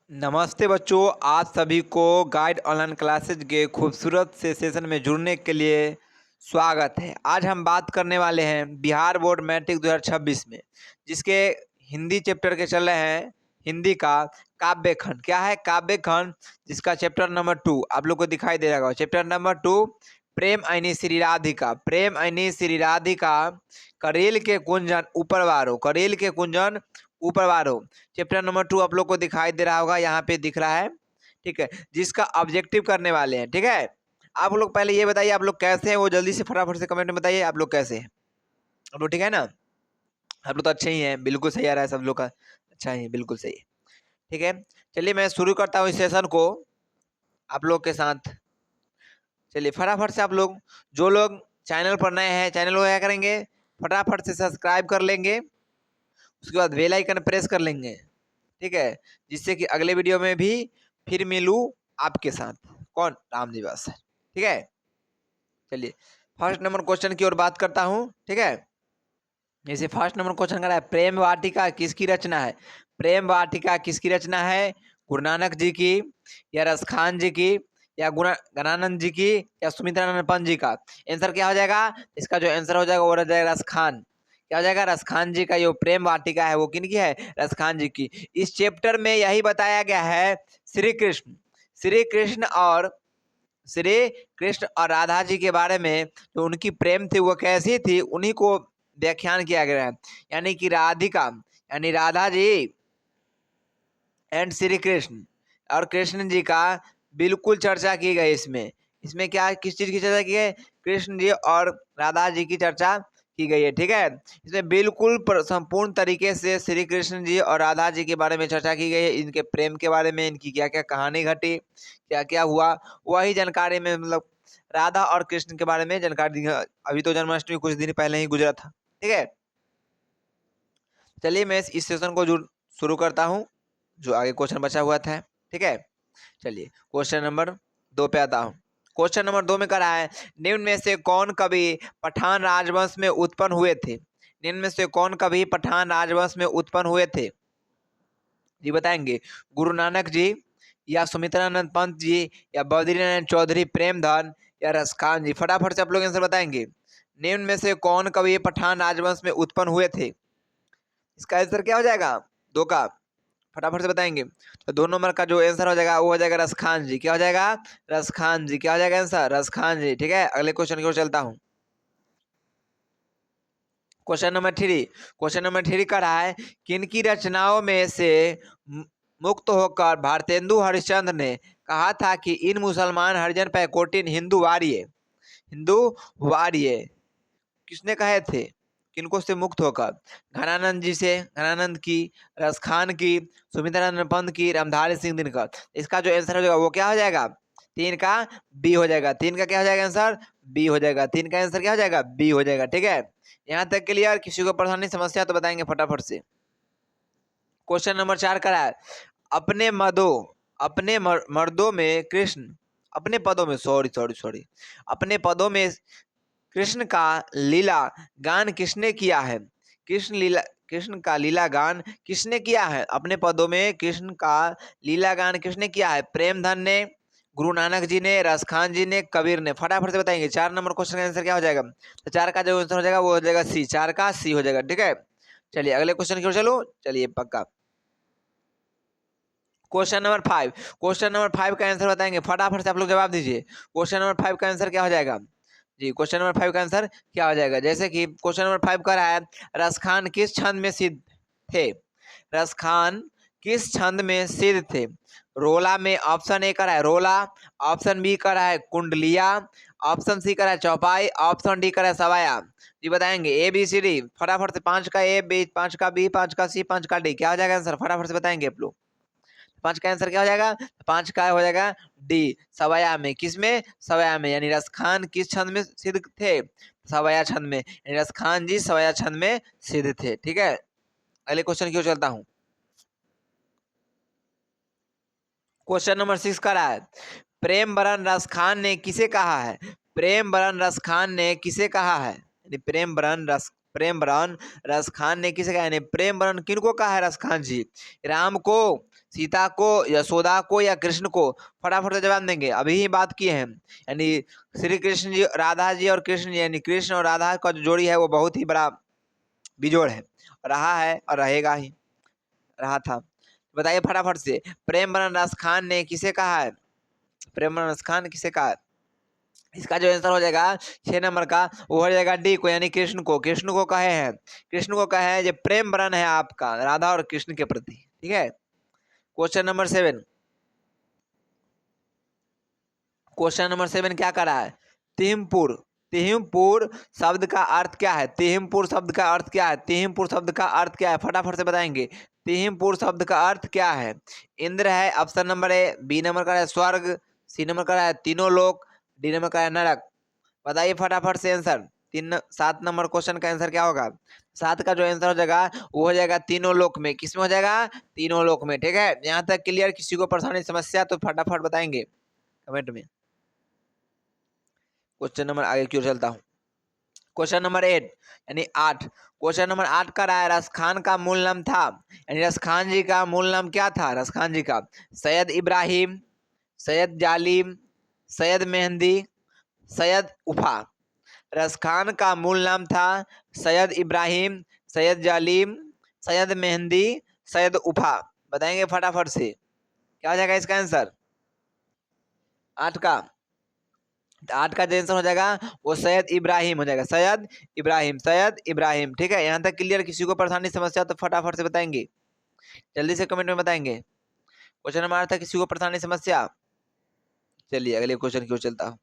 नमस्ते बच्चों, आज सभी को गाइड ऑनलाइन क्लासेज के खूबसूरत से सेशन में जुड़ने के लिए स्वागत है। आज हम बात करने वाले हैं बिहार बोर्ड मैट्रिक 2026 में, जिसके हिंदी चैप्टर के चल रहे हैं। हिंदी का काव्य खंड क्या है? काव्य खंड, जिसका चैप्टर नंबर 2 आप लोग को दिखाई दे रहा होगा। चैप्टर नंबर 2, प्रेम ऐनी श्री राधिका। प्रेम ऐनी श्री राधिका, करेल के कुंजन उपरवारो, करेल के कुंजन उपरवारो। चैप्टर नंबर 2 आप लोग को दिखाई दे रहा होगा, यहाँ पे दिख रहा है, ठीक है, जिसका ऑब्जेक्टिव करने वाले हैं। ठीक है, आप लोग पहले ये बताइए आप लोग कैसे हैं, वो जल्दी से फटाफट से कमेंट में बताइए आप लोग कैसे हैं। आप लोग ठीक है ना? आप लोग तो अच्छे ही हैं, बिल्कुल सही आ रहा है सब लोग का, अच्छा ही है, बिल्कुल सही है। ठीक है, चलिए मैं शुरू करता हूँ इस सेशन को आप लोग के साथ। चलिए फटाफट से आप लोग, जो लोग चैनल पर नए हैं, चैनल को क्या करेंगे, फटाफट से सब्सक्राइब कर लेंगे, उसके बाद बेल आइकन प्रेस कर लेंगे, ठीक है, जिससे कि अगले वीडियो में भी फिर मिलूं आपके साथ। कौन? राम निवास। ठीक है, चलिए फर्स्ट नंबर क्वेश्चन की ओर बात करता हूं। ठीक है, जैसे फर्स्ट नंबर क्वेश्चन कर रहा है, प्रेम वाटिका किसकी रचना है? प्रेम वाटिका किसकी रचना है? गुरु नानक जी की, या रसखान जी की, या गणानंद जी की, या सुमित्रानंद पंत जी का? आंसर क्या हो जाएगा? इसका जो आंसर हो जाएगा वो हो जाएगा रसखान। क्या हो जाएगा? रसखान जी का जो प्रेम वाटिका है वो किनकी है? रसखान जी की। इस चैप्टर में यही बताया गया है, श्री कृष्ण और राधा जी के बारे में, जो उनकी प्रेम थी वो कैसी थी, उन्हीं को व्याख्यान किया गया है। यानी कि राधिका यानी राधा जी एंड श्री कृष्ण और कृष्ण जी का बिल्कुल चर्चा की गई। इसमें इसमें क्या, किस चीज की चर्चा की है? कृष्ण जी और राधा जी की चर्चा की गई है। ठीक है, इसमें बिल्कुल संपूर्ण तरीके से श्री कृष्ण जी और राधा जी के बारे में चर्चा की गई है, इनके प्रेम के बारे में, इनकी क्या क्या कहानी घटी, क्या क्या हुआ, वही जानकारी में, मतलब राधा और कृष्ण के बारे में जानकारी दी है। अभी तो जन्माष्टमी कुछ दिन पहले ही गुजरा था। ठीक है, चलिए मैं इस सेशन को शुरू करता हूँ, जो आगे क्वेश्चन बचा हुआ था। ठीक है, चलिए क्वेश्चन नंबर 2 पे आता हूँ। क्वेश्चन नंबर 2 में कह रहा है, निम्न में से कौन कवि पठान राजवंश में उत्पन्न हुए थे? निम्न में से कौन कवि पठान राजवंश में उत्पन्न हुए थे? जी बताएंगे, गुरु नानक जी, या सुमित्रानंद पंत जी, या बद्रीनारायण चौधरी प्रेमधन, या रसखान जी? फटाफट से आप लोग आंसर बताएंगे। निम्न में से कौन कवि पठान राजवंश में उत्पन्न हुए थे? इसका आंसर क्या हो जाएगा? 2 का फटाफट से बताएंगे। तो 2 नंबर का जो आंसर हो जाएगा वो हो जाएगा रसखान जी। क्या हो जाएगा? रसखान जी। क्या हो जाएगा आंसर? रसखान जी। ठीक है, अगले क्वेश्चन की ओर चलता हूँ। क्वेश्चन नंबर 3, क्वेश्चन नंबर 3 का रहा है, किनकी रचनाओं में से मुक्त होकर भारतेंदु हरिश्चंद्र ने कहा था कि इन मुसलमान हरिजन पैकोटिन हिंदू वारिये, हिंदू वारिये? किसने कहे थे? किनको से मुक्त होकर? घनानंद जी से, घनानंद की, रसखान की, सुमित्रानंद पंत की, रामधारी सिंह दिनकर? इसका जो आंसर हो जाएगा वो क्या हो जाएगा? 3 का बी हो जाएगा। 3 का क्या हो जाएगा आंसर? बी हो जाएगा। 3 का आंसर क्या हो जाएगा? बी हो जाएगा। ठीक है, यहाँ तक क्लियर? किसी को परेशानी समस्या तो बताएंगे फटाफट से। क्वेश्चन नंबर 4 का है, अपने मर्दों में कृष्ण, अपने पदों में, सॉरी सॉरी सॉरी, अपने पदों में कृष्ण का लीला गान किसने किया है? कृष्ण का लीला गान किसने किया है? अपने पदों में कृष्ण का लीला गान किसने किया है? प्रेमधन ने, गुरु नानक जी ने, रसखान जी ने, कबीर ने? फटाफट से बताएंगे। 4 नंबर क्वेश्चन का आंसर क्या हो जाएगा? तो 4 का जो आंसर हो जाएगा वो हो जाएगा सी। 4 का सी हो जाएगा। ठीक है, चलिए अगले क्वेश्चन की ओर चलो। चलिए पक्का क्वेश्चन नंबर 5, क्वेश्चन नंबर 5 का आंसर बताएंगे, फटाफट से आप लोग जवाब दीजिए। क्वेश्चन नंबर 5 का आंसर क्या हो जाएगा? जी, क्वेश्चन नंबर 5 का आंसर क्या हो जाएगा? जैसे कि क्वेश्चन नंबर 5 का रहा है, रसखान किस छंद में सिद्ध थे? रसखान किस छंद में सिद्ध थे? रोला में ऑप्शन ए का रहा है रोला, ऑप्शन बी का रहा है कुंडलिया, ऑप्शन सी का रहा है चौपाई, ऑप्शन डी का रहा है सवाया? जी बताएंगे, ए बी सी डी? फटाफट से 5 का ए, बी 5 का बी, 5 का सी, 5 का डी? क्या हो जाएगा आंसर? फटाफट से बताएंगे आप लोग। 5 का आंसर क्या हो जाएगा? 5 का हो जाएगा डी, सवाया में। किसमें? सवाया में। यानी रसखान किस छंद में सिद्ध थे? सवाया छंद में। यानी रसखान जी सवाया छंद में सिद्ध थे। ठीक है, अगले क्वेश्चन की ओर चलता हूं। क्वेश्चन नंबर 6 का रहा है, प्रेम बरन रसखान ने किसे कहा है? प्रेम बरन रसखान ने किसे कहा है? यानी प्रेम बरन प्रेम वरण रस खान ने किसे कहा, यानी प्रेम वरण किनको कहा है, रस खान जी। राम को, सीता को, यशोदा को या कृष्ण को? फटाफट से जवाब देंगे, अभी ही बात किए हैं। यानी श्री कृष्ण जी, राधा जी और कृष्ण जी, यानी कृष्ण और राधा का जो जोड़ी है वो बहुत ही बड़ा बिजोड़ है, रहा है और रहेगा ही, रहा था। बताइए फटाफट से, प्रेम वरण रस खान ने किसे कहा है, प्रेम वरण रस खान किसे कहा है? इसका जो आंसर हो जाएगा 6 नंबर का, वो हो जाएगा डी को, यानी कृष्ण को। कृष्ण को कहे हैं, कृष्ण को कहे हैं ये प्रेम वरण है आपका राधा और कृष्ण के प्रति। ठीक है, क्वेश्चन नंबर 7। क्वेश्चन नंबर 7 क्या कर रहा है, तिहिमपुर। तिहिमपुर शब्द का अर्थ क्या है, तिहिमपुर शब्द का अर्थ क्या है, तिहिमपुर शब्द का अर्थ क्या है, फटाफट से बताएंगे। तिहिमपुर शब्द का अर्थ क्या है? इंद्र है option number A, B number का है स्वर्ग, सी नंबर का है तीनों लोक, डी नंबर का है नरक। बताइए फटाफट से आंसर। 7 नंबर क्वेश्चन का आंसर क्या होगा? 7 का जो आंसर हो जाएगा वो हो जाएगा तीनों लोक में। किस में हो जाएगा? तीनों लोक में। ठीक है, यहाँ तक क्लियर? किसी को परेशानी समस्या तो फटाफट बताएंगे कमेंट में। क्वेश्चन नंबर आगे क्यों चलता हूँ। क्वेश्चन नंबर 8 यानी 8। क्वेश्चन नंबर 8 का रहा है रसखान का मूल नाम था, यानी रसखान जी का मूल नाम क्या था? रसखान जी का सैयद इब्राहिम, सैयद जालिम, सैयद मेहंदी, सैयद उफा। रसखान का मूल नाम था सैयद इब्राहिम, सैयद जालिम, सैयद मेहंदी, सैयद उफा। बताएंगे फटाफट से क्या हो जाएगा इसका आंसर? 8 का, 8 का जो आंसर हो जाएगा वो सैयद इब्राहिम हो जाएगा, सैयद इब्राहिम, सैयद इब्राहिम। ठीक है, यहाँ तक क्लियर? किसी को परेशानी समस्या तो फटाफट से बताएंगे, जल्दी से कमेंट में बताएंगे। क्वेश्चन नंबर 8 था, किसी को परेशानी समस्या? चलिए अगले क्वेश्चन की ओर चलता हूँ।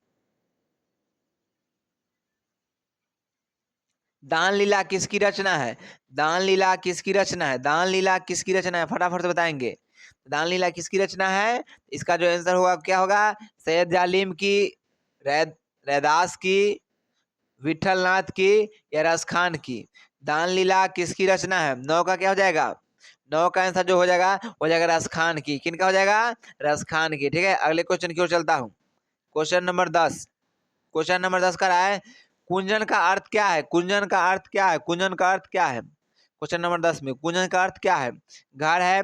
दान लीला किसकी रचना है? दान लीला किसकी रचना है? दान लीला किसकी रचना है, फटाफट से बताएंगे। दान लीला किसकी रचना है? इसका जो आंसर होगा क्या होगा? सैयद जालिम की, रैद रैदास की, विठल नाथ की या रसखान की? दान लीला किसकी रचना है? 9 का क्या हो जाएगा? 9 का आंसर जो हो जाएगा हो जाएगा रसखान की। किन का हो जाएगा? रसखान की। ठीक है, अगले क्वेश्चन की ओर चलता हूँ। Question number 10। क्वेश्चन नंबर 10 का रहा है कुंजन का अर्थ क्या है? कुंजन का अर्थ क्या है? कुंजन का अर्थ क्या है? क्वेश्चन नंबर 10 में कुंजन का अर्थ क्या है? घर है,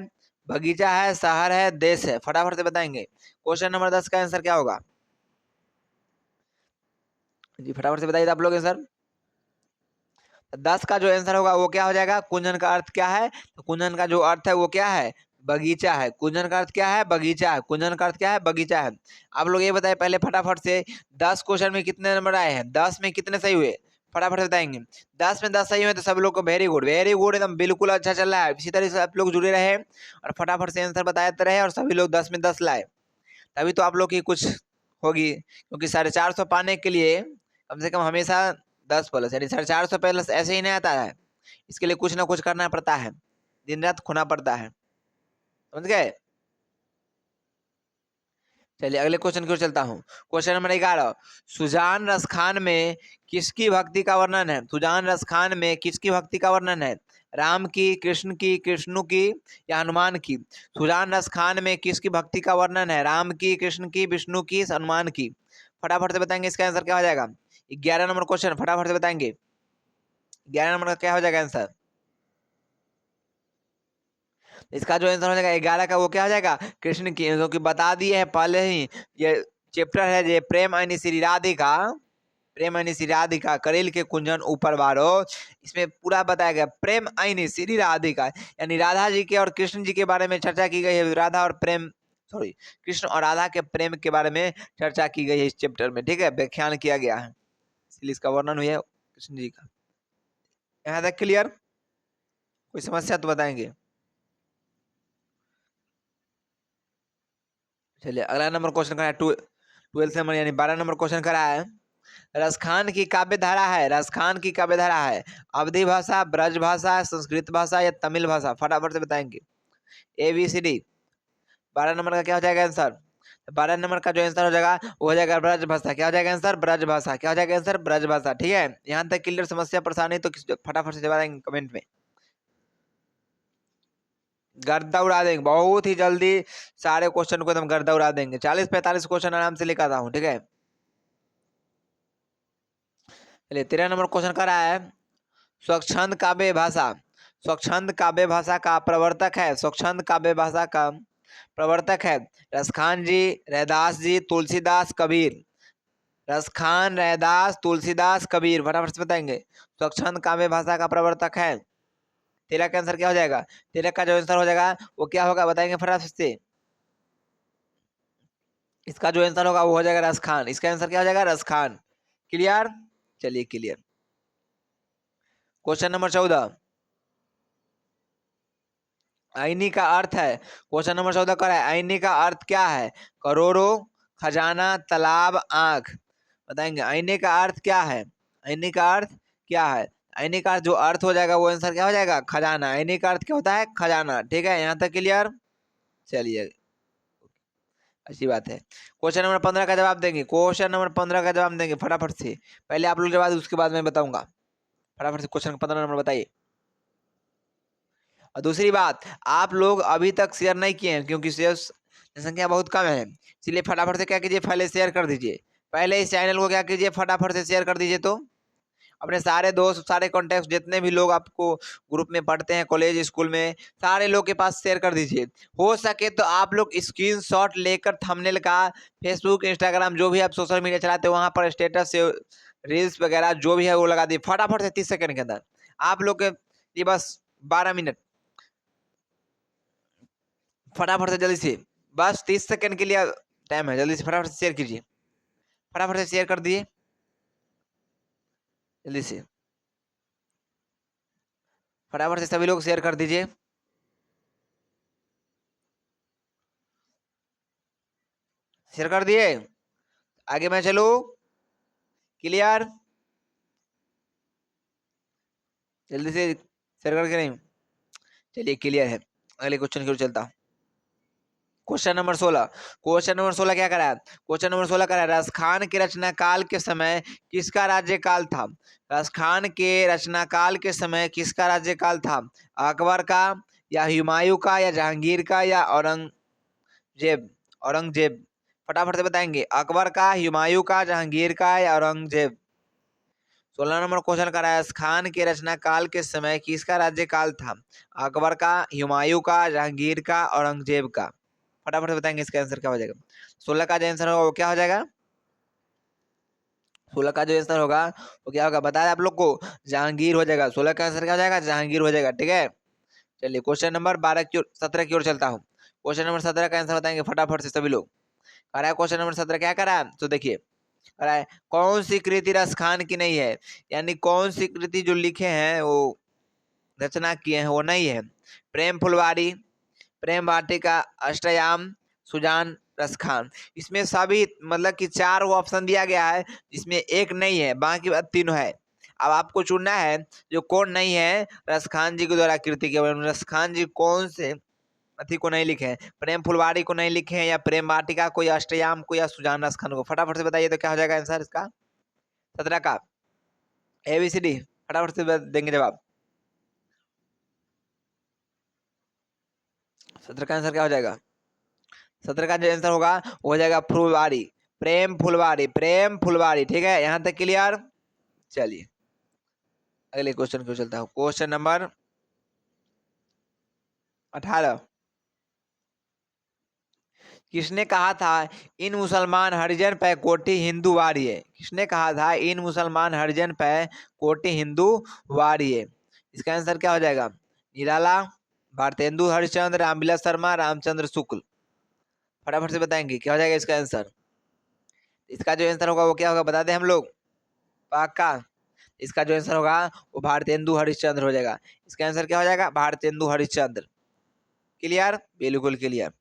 बगीचा है, शहर है, देश है? फटाफट से बताएंगे। क्वेश्चन नंबर 10 का आंसर क्या होगा जी? फटाफट से बताइए आप लोग आंसर। 10 का जो आंसर होगा वो क्या हो जाएगा? कुंजन का अर्थ क्या है? तो कुंजन का जो अर्थ है वो क्या है? बगीचा है। कुंजन का अर्थ क्या है? बगीचा है। कुंजन का अर्थ क्या है? बगीचा है। आप लोग ये बताए पहले फटाफट से, 10 क्वेश्चन में कितने नंबर आए हैं? 10 में कितने सही हुए? फटाफट से बताएंगे। 10 में 10 सही हुए तो सब लोग को वेरी गुड, वेरी गुड, एकदम बिल्कुल अच्छा चल रहा है। इसी तरह से आप लोग जुड़े रहे और फटाफट से आंसर बताते रहे और सभी लोग 10 में 10 लाए, तभी तो आप लोग की कुछ होगी। क्योंकि 450 पाने के लिए कम से कम हमेशा 10 प्लस, यानी 450 प्लस ऐसे ही नहीं आता है। इसके लिए कुछ ना कुछ करना पड़ता है, दिन रात खोना पड़ता है, समझ गए? चलिए अगले क्वेश्चन की ओर चलता हूँ। Question number 11। सुजान रसखान में किसकी भक्ति का वर्णन है? सुजान रसखान में किसकी भक्ति का वर्णन है? राम की, कृष्ण की, कृष्णु की या हनुमान की? सुजान रसखान में किसकी भक्ति का वर्णन है? राम की, कृष्ण की, विष्णु की, हनुमान की? फटाफट से बताएंगे इसका आंसर क्या हो जाएगा? 11 नंबर क्वेश्चन, फटाफट से बताएंगे। 11 नंबर का क्या हो जाएगा आंसर? इसका जो आंसर हो जाएगा 11 का वो क्या हो जाएगा? कृष्ण की, क्योंकि बता दिए है पहले ही। ये चैप्टर है ये प्रेम अनि श्री राधिका, प्रेम अनि श्री राधिका करेल के कुंजन ऊपर बारो। इसमें पूरा बताया गया प्रेम अनि श्री राधिका, यानी राधा जी के और कृष्ण जी के बारे में चर्चा की गई है। राधा और प्रेम, सॉरी, कृष्ण और राधा के प्रेम के बारे में चर्चा की गई है इस चैप्टर में। ठीक है, व्याख्यान किया गया है, इसलिए इसका वर्णन हुआ है कृष्ण जी का। यहाँ तक क्लियर? कोई समस्या तो बताएंगे। चलिए अगला नंबर क्वेश्चन का है 12th नंबर यानी 12 नंबर क्वेश्चन करा है। रसखान की काव्य धारा है, रसखान की काव्य धारा है अवधी भाषा, ब्रज भाषा, संस्कृत भाषा या तमिल भाषा? फटाफट से बताएंगे। ABCD। 12 नंबर का क्या हो जाएगा आंसर? 12 नंबर का जो आंसर हो जाएगा वो हो जाएगा ब्रज भाषा। क्या हो जाएगा आंसर? ब्रज भाषा। क्या हो जाएगा आंसर? ब्रज भाषा। ठीक है, यहाँ तक क्लियर? समस्या परेशानी तो फटाफट से जवाब देंगे कमेंट में, गर्दा उड़ा देंगे बहुत ही जल्दी। सारे क्वेश्चन को एकदम गर्दा उड़ा देंगे, 40-45 क्वेश्चन आराम से लेकर आता हूँ। ठीक है, चलिए 13 नंबर क्वेश्चन कर रहा है स्वच्छंद काव्य भाषा, स्वच्छंद काव्य भाषा का प्रवर्तक है, स्वच्छंद काव्य भाषा का प्रवर्तक है रसखान जी, रैदास जी, तुलसीदास, कबीर। रसखान, रैदास, तुलसीदास, कबीर, फटाफट से बताएंगे। स्वच्छंद काव्य भाषा का प्रवर्तक है। तेरह का आंसर क्या हो जाएगा? तेरह का जो आंसर हो जाएगा वो क्या होगा बताएंगे फटाफट से। इसका जो आंसर होगा वो हो जाएगा रसखान। इसका आंसर क्या हो जाएगा? रसखान। क्लियर? चलिए क्लियर। क्वेश्चन नंबर 14, आईनी का अर्थ है। क्वेश्चन नंबर 14 कर है आईनी का अर्थ क्या है? करोड़ों, खजाना, तालाब, आंख। बताएंगे आईने का अर्थ क्या है? आईने का अर्थ क्या है? आईने का अर्थ जो अर्थ हो जाएगा वो आंसर क्या हो जाएगा? खजाना। आईने का अर्थ क्या होता है? खजाना। ठीक है, यहाँ तक क्लियर? चलिए अच्छी बात है। क्वेश्चन नंबर 15 का जवाब देंगे। क्वेश्चन नंबर 15 का जवाब देंगे फटाफट से। पहले आप लोग जवाब उसके बाद मैं बताऊंगा। फटाफट से क्वेश्चन 15 नंबर बताइए। और दूसरी बात, आप लोग अभी तक शेयर नहीं किए हैं क्योंकि शेयर संख्या बहुत कम है, इसलिए फटाफट से क्या कीजिए, पहले शेयर कर दीजिए। पहले इस चैनल को क्या कीजिए, फटाफट से शेयर कर दीजिए। तो अपने सारे दोस्त, सारे कॉन्टेक्ट, जितने भी लोग आपको ग्रुप में पढ़ते हैं, कॉलेज स्कूल में, सारे लोग के पास शेयर कर दीजिए। हो सके तो आप लोग स्क्रीनशॉट लेकर थंबनेल का फेसबुक, इंस्टाग्राम, जो भी आप सोशल मीडिया चलाते हैं वहां पर स्टेटस से रील्स वगैरह जो भी है वो लगा दिए फटाफट से 30 सेकंड के अंदर। आप लोग के ये बस 12 मिनट, फटाफट से जल्दी से, बस 30 सेकंड के लिए टाइम है, जल्दी से फटाफट से शेयर कीजिए। फटाफट से शेयर कर दिए जल्दी से, फटाफट से सभी लोग शेयर कर दीजिए। शेयर कर दिए? आगे मैं चलूं? क्लियर? जल्दी से शेयर करके नहीं? चलिए क्लियर है। अगले क्वेश्चन की ओर चलता हूं। क्वेश्चन नंबर 16, क्वेश्चन नंबर 16 क्या करा है? क्वेश्चन नंबर 16 करा है रसखान के रचना काल के समय किसका राज्यकाल था? रसखान के रचना काल के समय किसका राज्यकाल था? अकबर का, या हुमायूं का, या जहांगीर का, या औरंगजेब? औरंगजेब। फटाफट से बताएंगे। अकबर का, हुमायूं का, जहांगीर का, या औरंगजेब? 16 नंबर क्वेश्चन का है खान के रचना काल के समय किसका राज्यकाल था? अकबर का, हुमायूं का, जहांगीर का, औरंगजेब का? फटाफट से बताएंगे इसका आंसर क्या हो जाएगा। 16 का जो आंसर होगा वो क्या हो जाएगा? 16 का जो आंसर होगा वो क्या होगा बताया आप लोग को? जहांगीर हो जाएगा। 16 का आंसर क्या हो जाएगा? जहांगीर हो जाएगा। ठीक है, चलिए क्वेश्चन नंबर 12 की 17 की ओर चलता हूँ। क्वेश्चन नंबर 17 का आंसर बताएंगे फटाफट से सभी लोग। कह रहा है क्वेश्चन नंबर 17 क्या करा है तो देखिए, कह रहा है कौन सी कृति रसखान की नहीं है, यानी कौन सी कृति जो लिखे हैं वो रचना किए हैं वो नहीं है। प्रेम फुलवारी, प्रेम वाटिका, अष्टयाम, सुजान, रसखान। इसमें सभी मतलब कि 4 वो ऑप्शन दिया गया है जिसमें एक नहीं है, बाकी तीनों है। अब आपको चुनना है जो कौन नहीं है रसखान जी के द्वारा कृति के। रसखान जी कौन से अति को नहीं लिखे हैं? प्रेम फुलवारी को नहीं लिखे हैं, या प्रेम वाटिका को, या अष्टयाम को, या सुजान रसखान को? फटाफट से बताइए तो क्या हो जाएगा आंसर इसका 17 का? ABCD फटाफट से देंगे जवाब। 17 का आंसर क्या हो जाएगा? 17 का जो आंसर होगा वो हो जाएगा फुलवारी, प्रेम फुलवारी, प्रेम फुलवारी। ठीक है, यहाँ तक क्लियर? चलिए अगले क्वेश्चन को चलता हूँ। क्वेश्चन नंबर 18, किसने कहा था इन मुसलमान हरिजन पे कोटि हिंदू वारिये? किसने कहा था इन मुसलमान हरिजन पे कोटि हिंदू वारिये? इसका आंसर क्या हो जाएगा? निराला, भारतेंदु हरिश्चंद्र, रामविलास शर्मा, रामचंद्र शुक्ल? फटाफट से बताएंगे क्या हो जाएगा इसका आंसर। इसका जो आंसर होगा वो क्या होगा बता दें हम लोग? पक्का? इसका जो आंसर होगा वो भारतेंदु हरिश्चंद्र हो जाएगा। इसका आंसर क्या हो जाएगा? भारतेंदु हरिश्चंद्र। क्लियर? बिल्कुल क्लियर।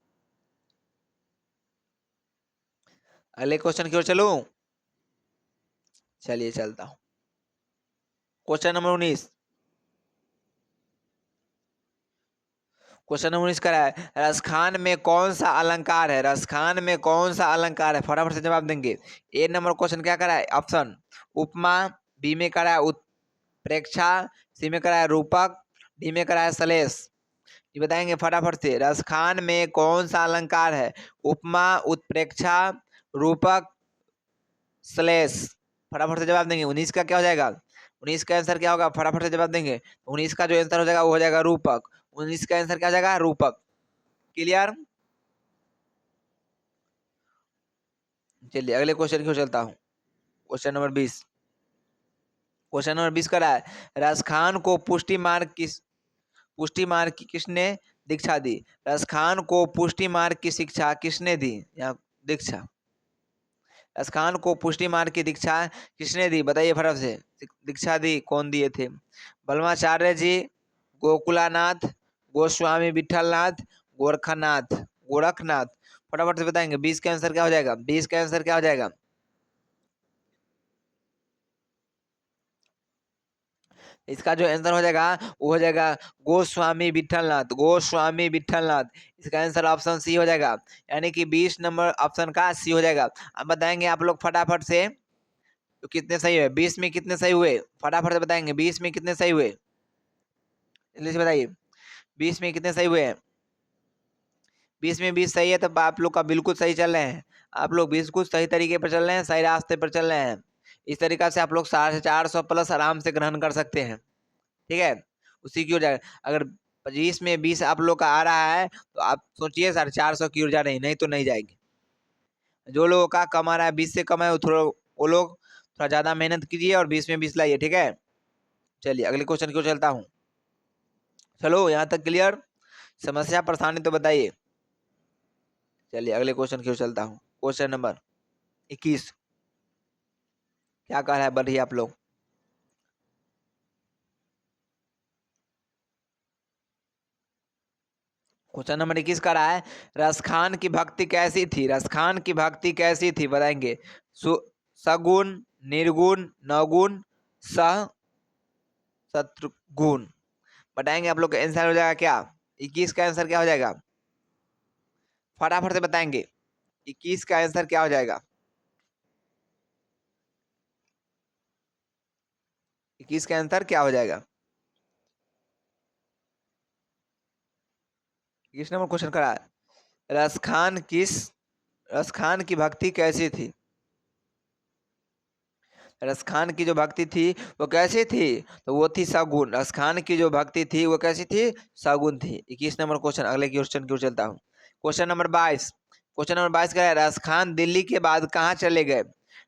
अगले क्वेश्चन की ओर चलूं? चलिए चलता हूं। क्वेश्चन नंबर 19, क्वेश्चन नंबर 19 करा है रसखान में कौन सा अलंकार है? रसखान में कौन सा अलंकार है? फटाफट से जवाब देंगे। ए नंबर क्वेश्चन क्या करा है? ऑप्शन उपमा, बी में करा है उत्प्रेक्षा, सी में करा है रूपक, डी में करा है सलेश? ये बताएंगे फटाफट से। रसखान में कौन सा अलंकार है? उपमा, उत्प्रेक्षा, रूपक, सलेश? फटाफट से जवाब देंगे। 19 का क्या हो जाएगा? 19 का आंसर क्या होगा, फटाफट से जवाब देंगे। 19 का जो आंसर हो जाएगा वो हो जाएगा रूपक। 19 का आंसर क्या हो जाएगा, रूपक। क्लियर। चलिए अगले क्वेश्चन की ओर चलता हूँ। Question number 20। क्वेश्चन नंबर 20 करा है, रसखान को पुष्टि मार्ग की किसने दीक्षा दी। रसखान को पुष्टि मार्ग की शिक्षा किसने दी, यहाँ दीक्षा। रसखान को पुष्टि मार्ग की दीक्षा किसने दी, बताइए फटाफट से। दीक्षा दी कौन दिए थे, बलवाचार्य जी, गोकुलानाथ, गोस्वामी विठलनाथ, गोरखनाथ, गोरखनाथ। फटाफट से बताएंगे 20 का आंसर क्या हो जाएगा, 20 का आंसर क्या हो जाएगा। इसका जो आंसर हो जाएगा वो हो जाएगा गोस्वामी विठलनाथ, गोस्वामी विठलनाथ। इसका आंसर ऑप्शन सी हो जाएगा, यानी कि 20 नंबर ऑप्शन का सी हो जाएगा। अब बताएंगे आप लोग फटाफट से तो कितने सही हुए, 20 में कितने सही हुए, फटाफट से बताएंगे 20 में कितने सही हुए, जल्दी से बताइए 20 में कितने सही हुए हैं। 20 में 20 सही है, तब आप लोग का बिल्कुल सही चल रहे हैं। आप लोग बिल्कुल सही तरीके पर चल रहे हैं, सही रास्ते पर चल रहे हैं। इस तरीका से आप लोग 450 प्लस आराम से ग्रहण कर सकते हैं। ठीक है, उसी की ओर जाए। अगर 25 में 20 आप लोग का आ रहा है तो आप सोचिए 450 की ओर जा रहे हैं, नहीं तो नहीं जाएगी। जो लोगों का कम आ रहा है 20 से कम है वो लोग थोड़ा ज्यादा मेहनत कीजिए और 20 में 20 लाइए। ठीक है, चलिए अगले क्वेश्चन की ओर चलता हूँ। चलो यहाँ तक क्लियर, समस्या परेशानी तो बताइए। चलिए अगले क्वेश्चन की ओर चलता हूँ। क्वेश्चन नंबर 21 क्या कह रहा है, बढ़िए आप लोग। क्वेश्चन नंबर 21 का रहा है, रसखान की भक्ति कैसी थी, रसखान की भक्ति कैसी थी, बताएंगे। सगुण, निर्गुण, नवगुण, सह शत्रुगुण। बताएंगे आप लोग का आंसर हो जाएगा क्या, 21 का आंसर क्या हो जाएगा, फटाफट से बताएंगे 21 का आंसर क्या हो जाएगा। 21 का आंसर क्या हो जाएगा। 21 नंबर क्वेश्चन करा है, रसखान किस रसखान की भक्ति कैसी थी। रसखान की जो भक्ति थी वो कैसी थी, तो वो थी सगुण। रसखान की जो भक्ति थी वो कैसी थी, सगुण थी। 21 नंबर क्वेश्चन, अगले क्वेश्चन की ओर चलता हूँ। Question number 22। क्वेश्चन नंबर 22 का है, रसखान दिल्ली के बाद कहाँ चले गए।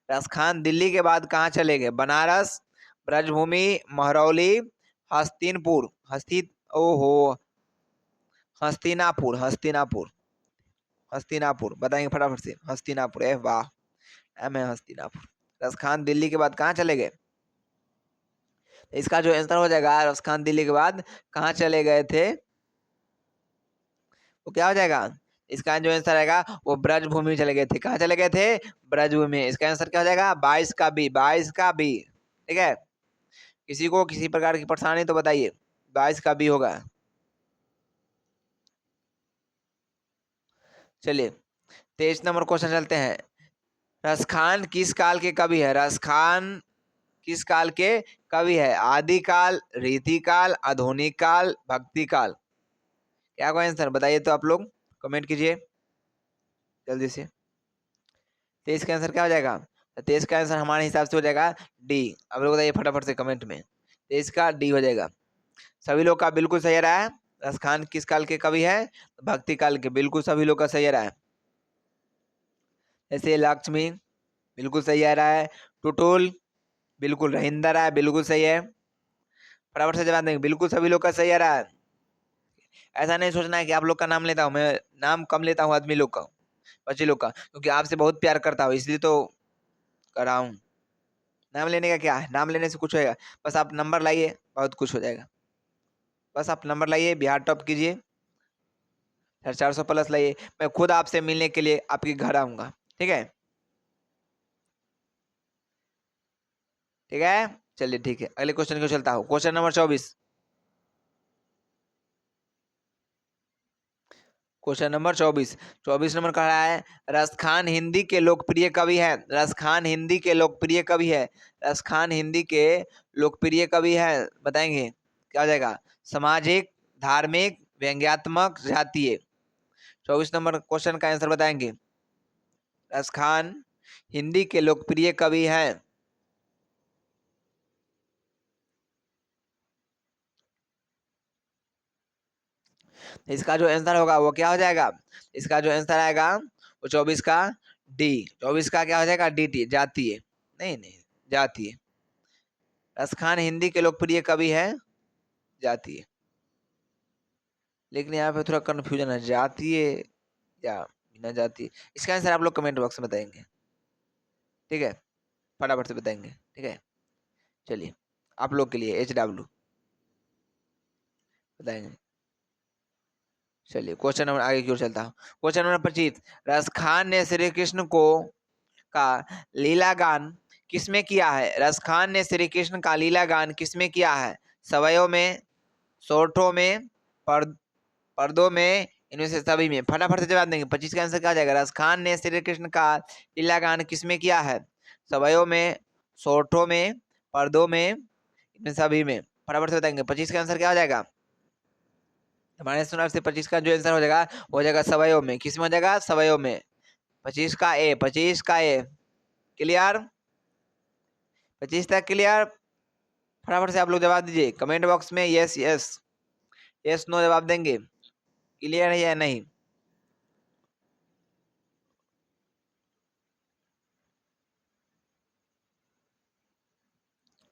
रसखान दिल्ली के बाद कहाँ चले गए, बनारस, ब्रजभूमि, महरौली, हस्तिनपुर, ओहो, हस्तिनापुर, हस्तिनापुर, हस्तिनापुर। बताएंगे फटाफट से, हस्तिनापुर, वाह, एम है हस्तिनापुर। रसखान दिल्ली के बाद कहाँ चले गए, इसका जो आंसर हो जाएगा, रसखान दिल्ली के बाद कहाँ चले गए थे, वो क्या हो जाएगा। इसका जो आंसर आएगा वो ब्रजभूमि चले गए थे। कहाँ चले गए थे, ब्रजभूमि। इसका आंसर क्या हो जाएगा, 22 का बी, 22 का बी। ठीक है, किसी को किसी प्रकार की परेशानी तो बताइए, 22 का बी होगा। चलिए 23 नंबर क्वेश्चन चलते हैं। रसखान किस काल के कवि है, रसखान किस काल के कवि है, आदिकाल, रीतिकाल, आधुनिक काल, भक्ति काल। क्या को आंसर बताइए तो आप लोग कमेंट कीजिए जल्दी से। 23 का आंसर क्या हो जाएगा, 23 का आंसर हमारे हिसाब से हो जाएगा डी। अब लोग बताइए फटाफट से कमेंट में, 23 का डी हो जाएगा। सभी लोग का बिल्कुल सही आ रहा है। रसखान किस काल के कवि है, भक्ति काल के, बिल्कुल सभी लोग का सही आ रहा है। जैसे लक्ष्मी बिल्कुल सही आ रहा है, टुटुल बिल्कुल, रहिंदर है बिल्कुल सही है। फटाफट से जवाब देंगे, बिल्कुल सभी लोग का सही आ रहा है। ऐसा नहीं सोचना है कि आप लोग का नाम लेता हूँ मैं, नाम कम लेता हूँ आदमी लोग का, बच्चे लोग का, क्योंकि आपसे बहुत प्यार करता हूँ इसलिए तो कर रहा हूँ। नाम लेने का क्या है, नाम लेने से कुछ होएगा, बस आप नंबर लाइए बहुत कुछ हो जाएगा। बस आप नंबर लाइए, बिहार टॉप कीजिए, 450 प्लस लाइए, मैं खुद आपसे मिलने के लिए आपके घर आऊंगा। ठीक है, ठीक है, चलिए ठीक है, अगले क्वेश्चन को चलता हूँ। Question number 24। Question number 24। 24 number कह रहा है, रसखान हिंदी के लोकप्रिय कवि है, रसखान हिंदी के लोकप्रिय कवि है, रसखान हिंदी के लोकप्रिय कवि है। बताएंगे क्या हो जाएगा, सामाजिक, धार्मिक, व्यंग्यात्मक, जातीय। 24 नंबर क्वेश्चन का आंसर बताएंगे। रसखान हिंदी के लोकप्रिय कवि हैं, इसका जो आंसर होगा वो क्या हो जाएगा, इसका जो आंसर आएगा वो 24 का डी, 24 का क्या हो जाएगा, डी टी, जातीय, नहीं नहीं जातीय। रस खान हिंदी के लोकप्रिय कवि है, जातीय, लेकिन यहाँ पे थोड़ा कंफ्यूजन है, जातीय या बिना जातीय। इसका आंसर आप लोग कमेंट बॉक्स में बताएंगे, ठीक है, फटाफट से बताएंगे, ठीक है। चलिए आप लोग के लिए HW बताएंगे। चलिए क्वेश्चन नंबर आगे की ओर चलता हूँ। क्वेश्चन नंबर 25, रस खान ने श्री कृष्ण को का लीला गान किसमें किया है, रस खान ने श्री कृष्ण का लीला गान किसमें किया है, सवयों में, सोठों में, पर्दों में, इनमें से सभी में। फटाफट से जवाब देंगे। 25 का आंसर क्या आ जाएगा, रस खान ने श्री कृष्ण का लीला गान किसमें किया है, सवयों में, सोठों में, पर्दों में, इनमें सभी में। फटाफट से बताएंगे 25 का आंसर क्या हो जाएगा। हमारे सुनार से 25 का जो आंसर हो जाएगा वो हो जाएगा सवयों में। किसमें हो जाएगा, सवयों में। 25 का ए, 25 का ए क्लियर, 25 तक क्लियर। फटाफट से आप लोग जवाब दीजिए कमेंट बॉक्स में, यस यस, यस नो जवाब देंगे, क्लियर है या नहीं।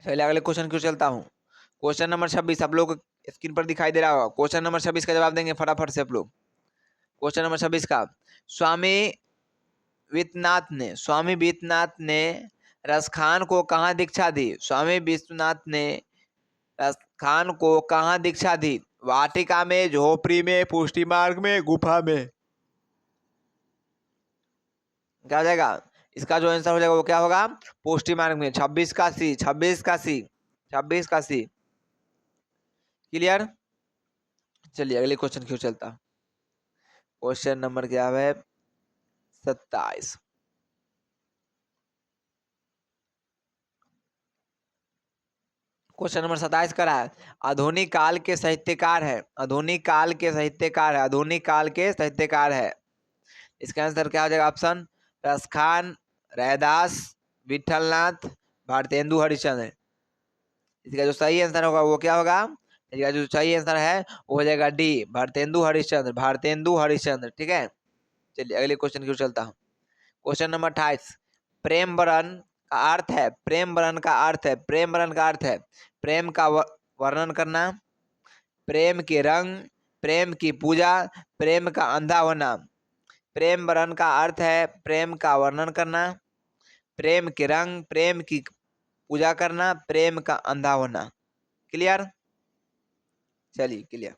चलिए अगले क्वेश्चन की ओर चलता हूँ। क्वेश्चन नंबर 26 आप लोग स्क्रीन पर दिखाई दे रहा होगा। क्वेश्चन नंबर 26 का जवाब देंगे फटाफट से आप लोग। क्वेश्चन नंबर 26 का, स्वामी स्वामी विश्वनाथ ने रस खान को कहाँ दीक्षा दी, स्वामी विश्वनाथ ने रस खान को कहाँ दीक्षा दी, वाटिका में, झोपड़ी में, पुष्टि मार्ग में, गुफा में। क्या हो जाएगा, इसका जो आंसर हो जाएगा वो क्या होगा, पुष्टि मार्ग में। 26 का सी, 26 का सी, 26 का सी क्लियर। चलिए अगले क्वेश्चन की ओर चलता। क्वेश्चन नंबर क्या है, 27। क्वेश्चन नंबर 27 का रहा है, आधुनिक काल के साहित्यकार है, आधुनिक काल के साहित्यकार है, आधुनिक काल के साहित्यकार है। इसका आंसर क्या हो जाएगा, ऑप्शन रसखान, रैदास, विठलनाथ, भारतेंदु हरिश्चंद्र। इसका जो सही आंसर होगा वो क्या होगा, इसका जो सही आंसर है वो हो जाएगा डी, भारतेंदु हरिश्चंद्र, भारतेंदु हरिश्चंद्र, ठीक है। चलिए अगले क्वेश्चन की ओर चलता हूँ। क्वेश्चन नंबर 28, प्रेम वरण का अर्थ है, प्रेम वरण का अर्थ है, प्रेम वरण का अर्थ है प्रेम का वर्णन करना, प्रेम के रंग, प्रेम की पूजा, प्रेम का अंधा होना। प्रेम वरण का अर्थ है प्रेम का वर्णन करना, प्रेम के रंग, प्रेम की पूजा करना, प्रेम का अंधा होना। क्लियर, चलिए क्लियर।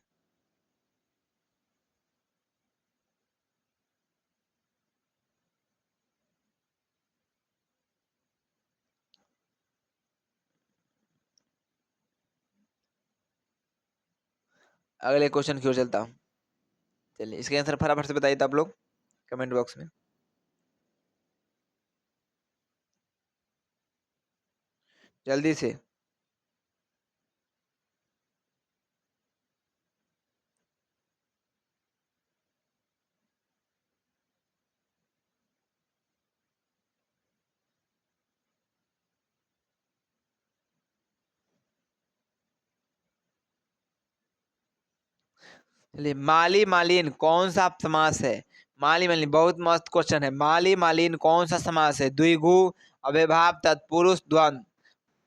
अगले क्वेश्चन की ओर चलता हूँ। चलिए इसके आंसर फटाफट से बताइए तो आप लोग कमेंट बॉक्स में, जल्दी से। चलिए माली मालिन कौन सा समास है, माली मालिन बहुत मस्त क्वेश्चन है। माली मालिन कौन सा समास है, द्विगु, अव्ययभाव, तत्पुरुष, द्वंद।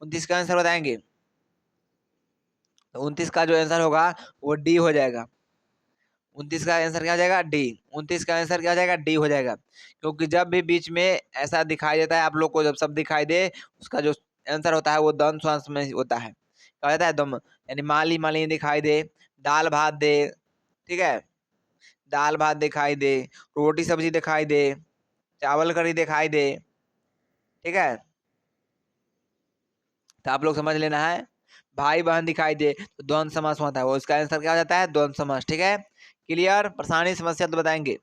29 का आंसर बताएंगे। तो 29 का जो आंसर होगा वो डी हो जाएगा। 29 का आंसर क्या हो जाएगा, डी। 29 का आंसर क्या हो जाएगा, डी हो जाएगा। क्योंकि जब भी बीच में ऐसा दिखाई देता है आप लोग को, जब सब दिखाई दे उसका जो आंसर होता है वो द्वंद्व समास में होता है। क्या होता है, दम, यानी माली मालिन दिखाई दे, दाल भात दे, ठीक है, दाल भात दिखाई दे, रोटी सब्जी दिखाई दे, चावल करी दिखाई दे, ठीक है, तो आप लोग समझ लेना है। भाई बहन दिखाई दे तो द्वंद्व समास होता है, वो इसका आंसर क्या हो जाता है, द्वंद्व समास, ठीक है। क्लियर, परेशानी समस्या तो बताएंगे।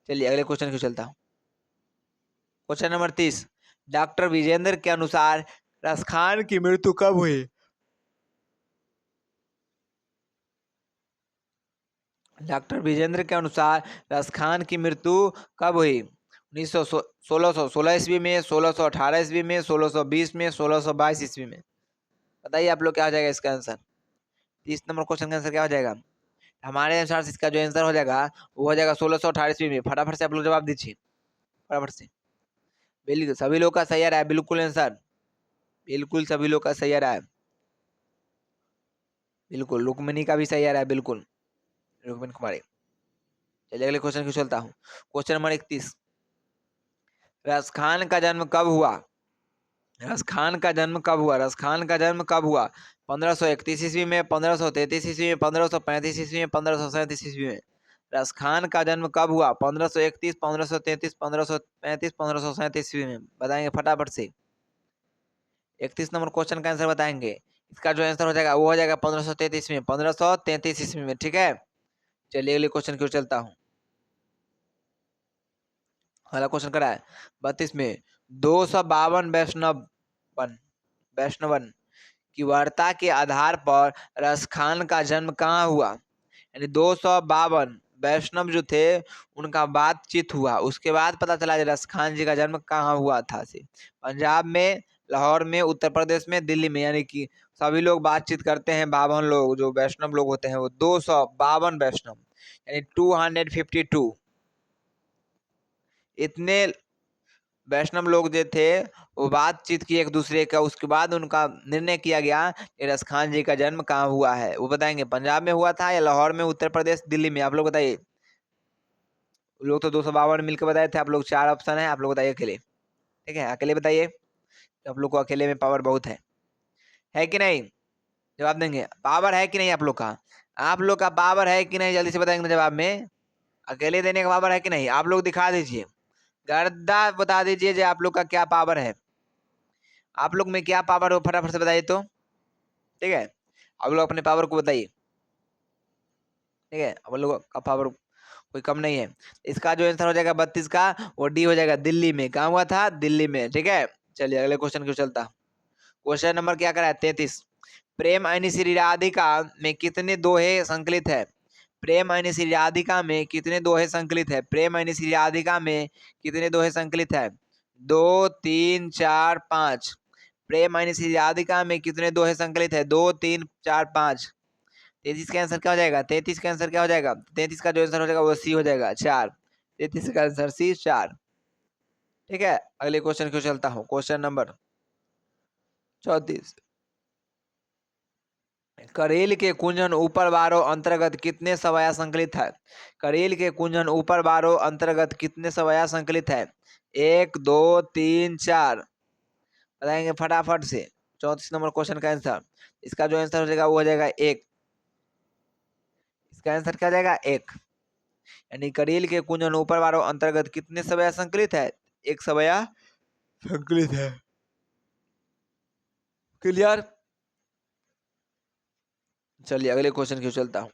चलिए अगले क्वेश्चन की चलता हूँ। क्वेश्चन नंबर 30, डॉक्टर विजेंद्र के अनुसार रसखान की मृत्यु कब हुई, डॉक्टर विजेंद्र के अनुसार रसखान की मृत्यु कब हुई, 1616 ईस्वी में, 1618 ईस्वी में, 1620 में, 1622 ईस्वी में। बताइए आप लोग क्या हो जाएगा इसका आंसर। 30 नंबर क्वेश्चन का आंसर क्या हो जाएगा, हमारे अनुसार से इसका जो आंसर हो जाएगा वो हो जाएगा 1618 ईस्वी में। फटाफट से आप लोग जवाब दीजिए, फटाफट से। बिल्कुल सभी लोग का सही आ रहा है, बिल्कुल आंसर, बिल्कुल सभी लोग का सही आ रहा है, बिल्कुल रुक्मिणी का भी सही आ रहा है, बिल्कुल रुक्मिणी कुमारी। चलिए अगले क्वेश्चन की चलता हूँ। क्वेश्चन नंबर 31, रसखान का जन्म कब हुआ? रसखान का जन्म कब हुआ? रसखान का जन्म कब हुआ? 1531 ईस्वी में, 1533 ईस्वी में, 1535 ईस्वी में, 1537 ईस्वी में। रसखान का जन्म कब हुआ? 1531, 1533, 1535, 1537 ईस्वी में। बताएंगे फटाफट से। 31 नंबर क्वेश्चन का आंसर बताएंगे। इसका जो आंसर हो जाएगा वो हो जाएगा 1533 में, 1533 ईस्वी में। ठीक है, चलिए अगले क्वेश्चन की ओर चलता हूँ। अगला क्वेश्चन करा है 32 में, 252 वैष्णवन की वार्ता के आधार पर रसखान का जन्म कहाँ हुआ? यानी 252 वैष्णव जो थे उनका बातचीत हुआ, उसके बाद पता चला कि रसखान जी का जन्म कहाँ हुआ था। से पंजाब में, लाहौर में, उत्तर प्रदेश में, दिल्ली में। यानी कि सभी लोग बातचीत करते हैं, 52 लोग जो वैष्णव लोग होते हैं वो 252 वैष्णव, यानी 252 इतने वैष्णव लोग जो थे वो बातचीत की एक दूसरे का। उसके बाद उनका निर्णय किया गया कि रसखान जी का जन्म कहाँ हुआ है। वो बताएंगे पंजाब में हुआ था या लाहौर में, उत्तर प्रदेश, दिल्ली में। आप लोग बताइए। लोग तो 252 मिलकर बताए थे, आप लोग 4 ऑप्शन है, आप लोग बताइए अकेले। ठीक है, अकेले बताइए, आप लोग को अकेले में पावर बहुत है कि नहीं? जवाब देंगे, पावर है कि नहीं आप लोग का? आप लोग का पावर है कि नहीं? जल्दी से बताएंगे जवाब में। अकेले देने का पावर है कि नहीं? आप लोग दिखा दीजिए, गर्दा बता दीजिए जो आप लोग का क्या पावर है, आप लोग में क्या पावर हो, फटाफट से बताइए तो। ठीक है, आप लोग अपने पावर को बताइए। ठीक है, आप लोग का पावर कोई कम नहीं है। इसका जो आंसर हो जाएगा 32 का, वो डी हो जाएगा, दिल्ली में। कहाँ हुआ था? दिल्ली में। ठीक है, चलिए अगले क्वेश्चन क्यों चलता। क्वेश्चन नंबर क्या करा है? 33, प्रेम ऐनी श्री राधिका में कितने दोहे संकलित है? प्रेम ऐनी श्री राधिका में कितने दोहे संकलित है? प्रेम ऐनी श्री राधिका में कितने दोहे संकलित है? 2, 3, 4, 5। प्रेम ऐनी श्री राधिका में कितने दोहे संकलित है? 2, 3, 4, 5। 33 का आंसर क्या हो जाएगा? 33 का आंसर क्या हो जाएगा? 33 का जो आंसर हो जाएगा वो सी हो जाएगा, 4। 33 का आंसर सी, 4। ठीक है, अगले क्वेश्चन क्यों चलता हूँ। क्वेश्चन नंबर 34, करेल के कुंजन ऊपर बारो अंतर्गत कितने सवया संकलित है? करेल के कुंजन ऊपर बारो अंतर्गत कितने सवया संकलित है? 1, 2, 3, 4। बताएंगे फटाफट से। 34 नंबर क्वेश्चन का आंसर, इसका जो आंसर हो जाएगा वो हो जाएगा 1। इसका आंसर क्या हो जाएगा? 1। यानी करेल के कुंजन ऊपर बारो अंतर्गत कितने सवया संकलित है? 1 सवया संकलित है। क्लियर? चलिए अगले क्वेश्चन की चलता हूँ।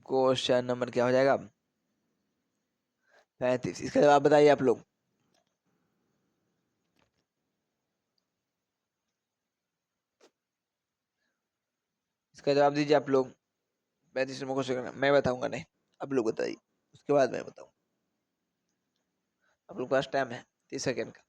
क्वेश्चन नंबर क्या हो जाएगा? 35। इसका जवाब बताइए आप लोग। इसका जवाब दीजिए आप लोग। 35 नंबर क्वेश्चन मैं बताऊंगा नहीं, आप लोग बताइए, उसके बाद मैं बताऊँ। आप लोग पास टाइम है 30 सेकेंड का।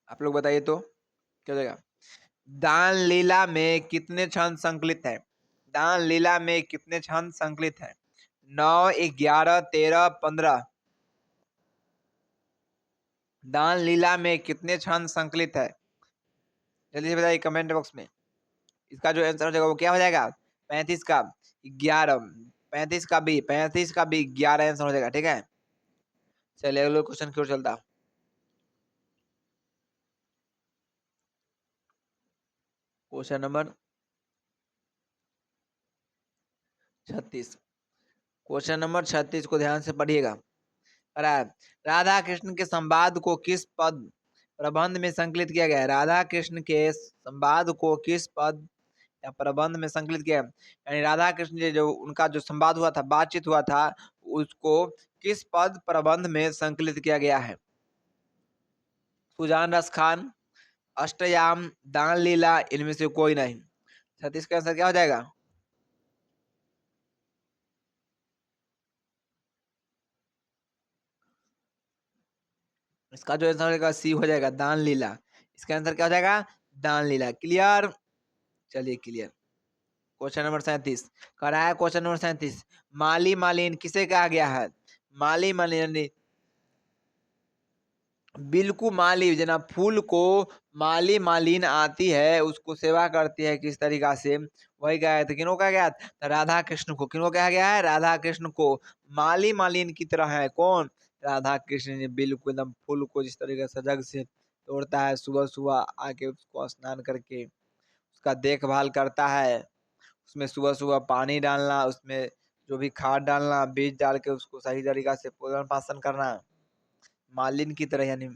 आप लोग बताइए तो क्या हो जाएगा? दान लीला में कितने छंद संकलित है? दान लीला में कितने छंद संकलित है? 9, 11, 13, 15। दान लीला में कितने छंद संकलित है? जल्दी से बताइए कमेंट बॉक्स में। इसका जो आंसर हो जाएगा वो क्या हो जाएगा? 35 का 11। 35 का भी 11 आंसर हो जाएगा। ठीक है, चलिए अगले क्वेश्चन की ओर चलता। Question number 36। क्वेश्चन नंबर 36 को ध्यान से पढ़िएगा। राधा कृष्ण के संवाद को किस पद प्रबंध में संकलित किया गया है? राधा कृष्ण के संवाद को किस पद या प्रबंध में संकलित किया है? यानी राधा कृष्ण जी जो उनका जो संवाद हुआ था, बातचीत हुआ था, उसको किस पद प्रबंध में संकलित किया गया है? सुजान रस खान, अष्टयाम, दान लीला, इनमें से कोई नहीं। 36 का आंसर क्या हो जाएगा? इसका जो आंसर हो जाएगा सी हो जाएगा, दान लीला। इसका आंसर क्या हो जाएगा? दान लीला। क्लियर? चलिए क्लियर। क्वेश्चन नंबर 37 कराया। क्वेश्चन नंबर 37, माली मालिन किसे कहा गया है? माली मालिन, बिल्कुल माली, जना फूल को माली मालिन आती है, उसको सेवा करती है किस तरीका से, वही कहा गया था। किनको कहा गया? तो राधा कृष्ण को। किनको कहा गया है? राधा कृष्ण को। माली मालिन की तरह है कौन? राधा कृष्ण जी। बिल्कुल एकदम फूल को जिस तरीके से सजग से तोड़ता है, सुबह सुबह आके उसको स्नान करके उसका देखभाल करता है, उसमें सुबह सुबह पानी डालना, उसमें जो भी खाद डालना, बीज डाल के उसको सही तरीका से पोषण पालन करना, मालिन की तरह, यानी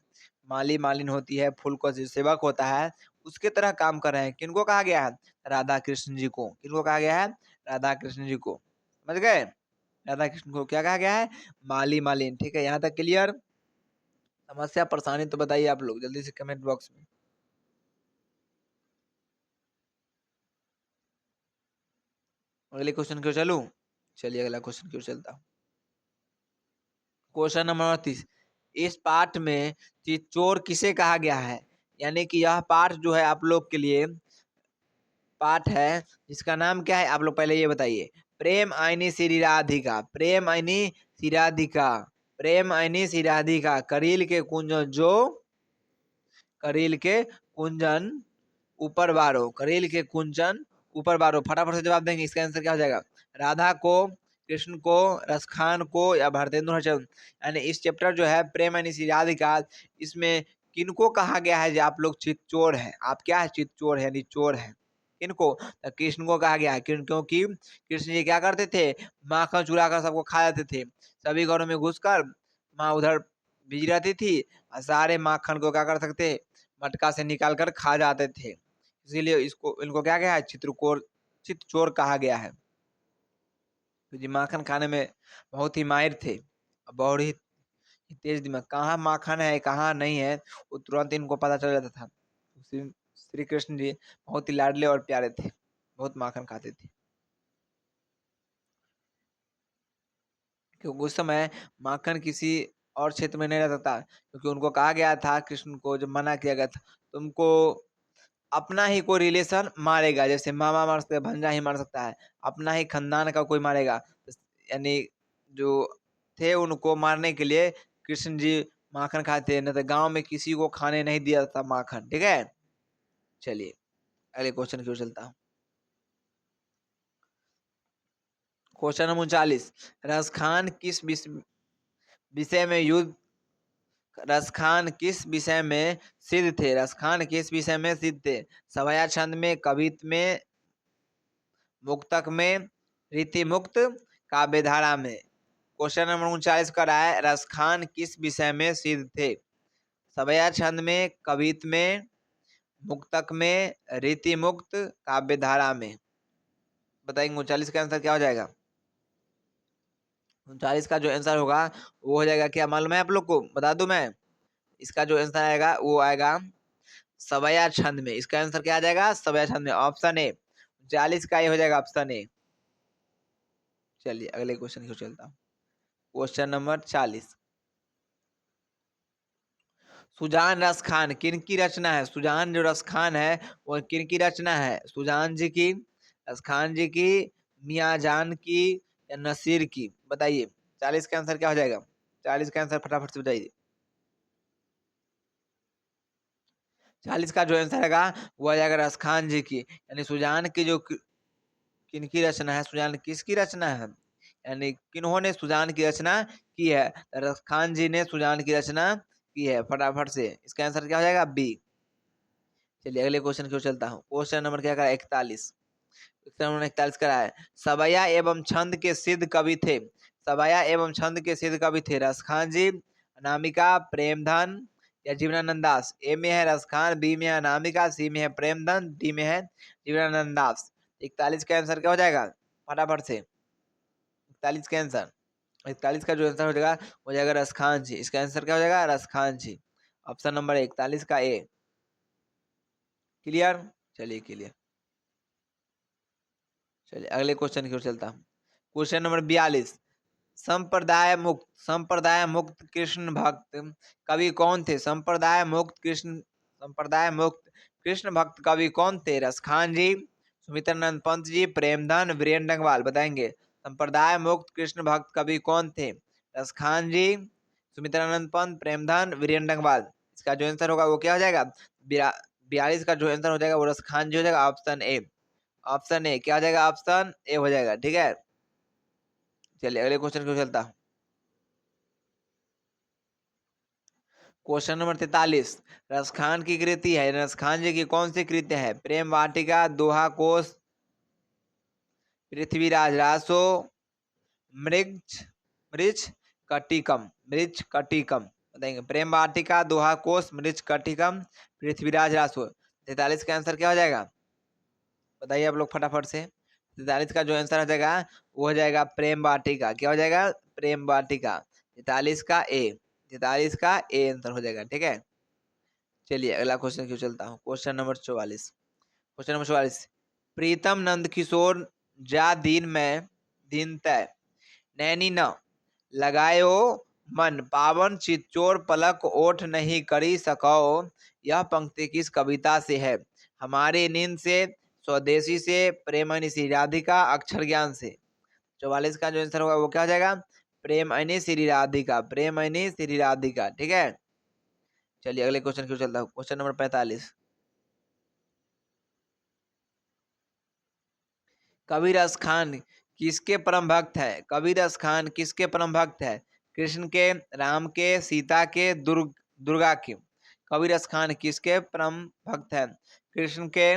माली मालिन होती है, फूल का जो सेवक होता है उसके तरह काम कर रहे हैं। किनको कहा गया है? राधा कृष्ण जी को। किनको कहा गया है? राधा कृष्ण जी को। समझ गए? राधा कृष्ण को क्या कहा गया है? माली मालिन। ठीक है, यहाँ तक क्लियर? समस्या परेशानी तो बताइए आप लोग जल्दी से कमेंट बॉक्स में। अगले क्वेश्चन क्यों चलूं? चलिए अगला क्वेश्चन क्यों चलता हूँ। क्वेश्चन नंबर 38, इस पाठ में चित्तौड़ किसे कहा गया है? यानी कि यह पाठ जो है आप लोग के लिए पाठ है जिसका नाम क्या है, आप लोग पहले ये बताइए। प्रेम आईनी श्री राधिका, प्रेम आईनी श्री राधिका, प्रेम आईनी श्री राधिका, करील के कुंजन जो, करील के कुंजन ऊपर बारो, करील के कुंजन ऊपर बारो। फटाफट से जवाब देंगे, इसका आंसर क्या हो जाएगा? राधा को, कृष्ण को, रसखान को, या भारतेंदु हरिचंद्र। यानी इस चैप्टर जो है प्रेम यानी श्री राधिका, इसमें किनको कहा गया है जो आप लोग चित्तौड़ है? आप क्या है? चित्तौड़ है, यानी चोर है। किनको? तो कृष्ण को कहा गया है। क्योंकि कृष्ण जी क्या करते थे? माखन चुरा कर सबको खा जाते थे। सभी घरों में घुसकर माँ उधर बिजी रहती थी और सारे माखन को क्या कर सकते? मटका से निकाल कर खा जाते थे। इसीलिए इसको, इनको क्या गया है? चित्रकोर, चित्तचोर कहा गया है। तो जी माखन खाने में बहुत ही माहिर थे, बहुत ही तेज दिमाग। कहाँ माखन है कहाँ नहीं है वो तुरंत इनको पता चल जाता था। श्री श्री कृष्ण जी बहुत ही लाडले और प्यारे थे, बहुत माखन खाते थे। क्योंकि उस समय माखन किसी और क्षेत्र में नहीं रहता था, क्योंकि उनको कहा गया था, कृष्ण को जब मना किया गया था, तुमको अपना ही कोई रिलेशन मारेगा, जैसे मामा मार सकते हैं, भंजा ही मार सकता है, अपना ही खानदान का कोई मारेगा। यानी जो थे उनको मारने के लिए कृष्ण जी माखन खाते, न तो गांव में किसी को खाने नहीं दिया था माखन। ठीक है, चलिए अगले क्वेश्चन की ओर चलता हूँ। क्वेश्चन नंबर 39, रसखान किस विषय में युद्ध, रसखान किस विषय में सिद्ध थे? रसखान किस विषय में सिद्ध थे? सवाया छंद में, कवित्व में, मुक्तक में, रीति मुक्त, काव्य धारा में। क्वेश्चन नंबर 39 का रहा है, रसखान किस विषय में सिद्ध थे? सवया छंद में, कवित्व में, मुक्तक में, रीति मुक्त, काव्य धारा में। बताएंगे 39 का आंसर क्या हो जाएगा? 39 का जो आंसर होगा वो हो जाएगा, क्या मालूम है आप लोग को? बता दूं मैं? इसका जो आंसर आएगा वो आएगा सवया छंद में। इसका आंसर क्या आ जाएगा? सवया छंद में, ऑप्शन ए। 39 का ये हो जाएगा ऑप्शन ए। चलिए अगले क्वेश्चन की ओर चलता हूँ। क्वेश्चन नंबर 40, सुजान रस खान किन की रचना है? सुजान जो रस खान है वो किन की रचना है? सुजान जी की, रस खान जी की, मियाँ जान की, या नसीर की? बताइए 40 का आंसर क्या हो जाएगा? 40 का आंसर फटाफट से बताइए। 40 का जो आंसर रहेगा वो आ जाएगा रस खान जी की। यानी सुजान की जो किनकी रचना है, सुजान किसकी रचना है, यानी किन्होंने सुजान की रचना की है? रस खान जी ने सुजान की रचना की है। फटाफट से इसका आंसर क्या हो जाएगा? बी। चलिए अगले क्वेश्चन की ओर चलता हूँ। क्वेश्चन नंबर क्या करा? 41। क्वेश्चन नंबर 41 करा है, सवया एवं छंद के सिद्ध कवि थे। सवया एवं छंद के सिद्ध कवि थे रसखान जी, अनामिका, प्रेमधन, या जीवनानंद दास। ए में है रसखान, बी में है अनामिका, सी में है प्रेमधन, डी में है जीवनानंद दास। 41 का आंसर क्या हो जाएगा? फटाफट से 41 का आंसर, 41 का जो आंसर हो जाएगा हो जाएगा रसखान जी। इसका आंसर क्या हो जाएगा? रसखान जी। ऑप्शन नंबर 41 का ए। क्लियर? चलिए क्लियर। चलिए अगले क्वेश्चन की ओर चलता हूँ। Question number 42। संप्रदाय मुक्त कृष्ण भक्त कवि कौन थे? संप्रदाय मुक्त कृष्ण भक्त कवि कौन थे? रसखान जी, सुमित्रानंद पंत जी, प्रेमधन, वीरेंद्र डंगवाल। बताएंगे संप्रदाय मुक्त कृष्ण भक्त कवि कौन थे? रसखान जी, सुमित्रानंद पंत, प्रेमधन, वीरेंद्र डंगवाल। इसका जो आंसर होगा वो क्या हो जाएगा? 42 का जो आंसर हो जाएगा वो रसखान जी हो जाएगा। Option A. ऑप्शन ए क्या हो जाएगा? ऑप्शन ए हो जाएगा। ठीक है, चलिए अगले क्वेश्चन को चलता हूँ। Question number 43। रसखान की कृति है, रसखान जी की कौन सी कृति है? प्रेम वाटिका, दोहा कोश, पृथ्वीराज रासो, मृक्ष मृछ कटिकम। मृछ कटिकम बताएंगे। प्रेम वाटिका, दोहा कोश, मृछ कटिकम, पृथ्वीराज रासो। 43 का आंसर क्या हो जाएगा? बताइए आप लोग फटाफट से। 43 का जो आंसर हो जाएगा वो हो जाएगा प्रेम वाटिका। क्या हो जाएगा? प्रेम वाटिका। 43 का ए। 43 का ए आंसर हो जाएगा। ठीक है, चलिए अगला क्वेश्चन क्यों चलता हूँ। Question number 44। Question number 44। प्रीतम नंद किशोर जा दिन में दिन तय नैनी न लगायो मन पावन चित्चोर पलक ओठ नहीं करी सको। यह पंक्ति किस कविता से है? हमारी नींद से, स्वदेशी से, प्रेमनी श्री राधिका, अक्षर ज्ञान से। 44 का जो आंसर होगा वो क्या हो जाएगा? प्रेमनी श्री राधिका। प्रेमनी श्री राधिका। ठीक है, चलिए अगले क्वेश्चन क्यों चलता हूँ। Question number 45। कबीर खान किसके परम भक्त है? कबीर खान किसके परम भक्त है? कृष्ण के, राम के, सीता के, दुर्गा के। कबीर खान किसके परम भक्त है? कृष्ण के,